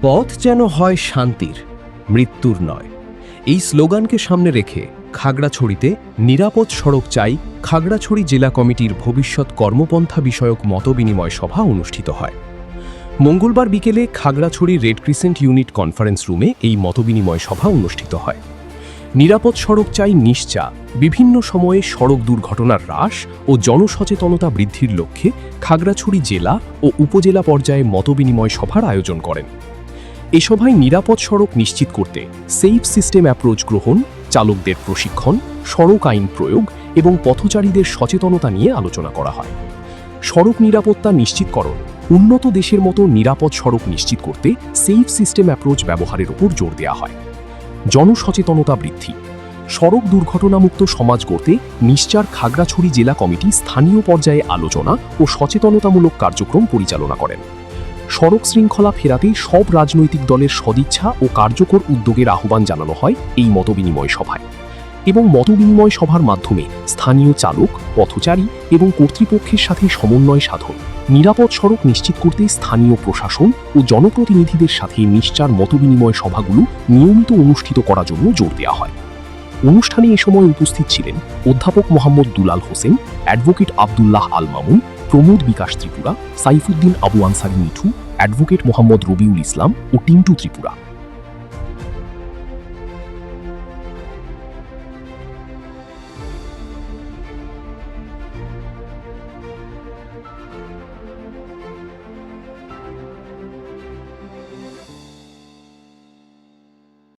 পথ যেন হয় শান্তির, মৃত্যুর নয়। এই স্লোগানকে সামনে রেখে খাগড়াছড়িতে নিরাপদ সড়ক চাই খাগড়াছড়ি জেলা কমিটির ভবিষ্যৎ কর্মপন্থা বিষয়ক মতবিনিময় সভা অনুষ্ঠিত হয়। মঙ্গলবার বিকেলে Khagrachhari Red Crescent unit conference রুমে এই মতবিনিময় সভা অনুষ্ঠিত হয়। নিরাপদ সড়ক চাই নিশ্চা বিভিন্ন সময়ে সড়ক দুর্ঘটনার হ্রাস ও জনসচেতনতা বৃদ্ধির লক্ষ্যে খাগড়াছড়ি জেলা ও উপজেলা পর্যায়ে মতবিনিময় সভার আয়োজন করেন। এ সভায় নিরাপদ সড়ক নিশ্চিত করতে সেফ সিস্টেম অ্যাপ্রোচ গ্রহণ, চালকদের প্রশিক্ষণ, সড়ক আইন প্রয়োগ এবং পথচারীদের সচেতনতা নিয়ে আলোচনা করা হয়। সড়ক নিরাপত্তা নিশ্চিতকরণ, উন্নত দেশের মতো নিরাপদ সড়ক নিশ্চিত করতে সেফ সিস্টেম অ্যাপ্রোচ ব্যবহারের উপর জোর দেওয়া হয়। জনসচেতনতা বৃদ্ধি, সড়ক দুর্ঘটনামুক্ত সমাজ গড়তে নিশ্চার খাগড়াছড়ি জেলা কমিটি স্থানীয় পর্যায়ে আলোচনা ও সচেতনতামূলক কার্যক্রম পরিচালনা করেন। সড়ক শৃঙ্খলা ফেরাতে সব রাজনৈতিক দলের সদিচ্ছা ও কার্যকর উদ্যোগের আহ্বান জানানো হয় এই মতবিনিময় সভায়। এবং মতবিনিময় সভার মাধ্যমে স্থানীয় চালক, পথচারী এবং কর্তৃপক্ষের সাথে সমন্বয় সাধন, নিরাপদ সড়ক নিশ্চিত করতে স্থানীয় প্রশাসন ও জনপ্রতিনিধিদের সাথে নিশ্চার মতবিনিময় সভাগুলো নিয়মিত অনুষ্ঠিত করার জন্য জোর দেওয়া হয়। অনুষ্ঠানে এ সময় উপস্থিত ছিলেন অধ্যাপক মোহাম্মদ দুলাল হোসেন, অ্যাডভোকেট আবদুল্লাহ আল মামুন, প্রমোদ বিকাশ ত্রিপুরা, সাইফুদ্দিন আবু আনসারি মিঠু, অ্যাডভোকেট মোহাম্মদ রবিউল ইসলাম ও টিন্টু ত্রিপুরা।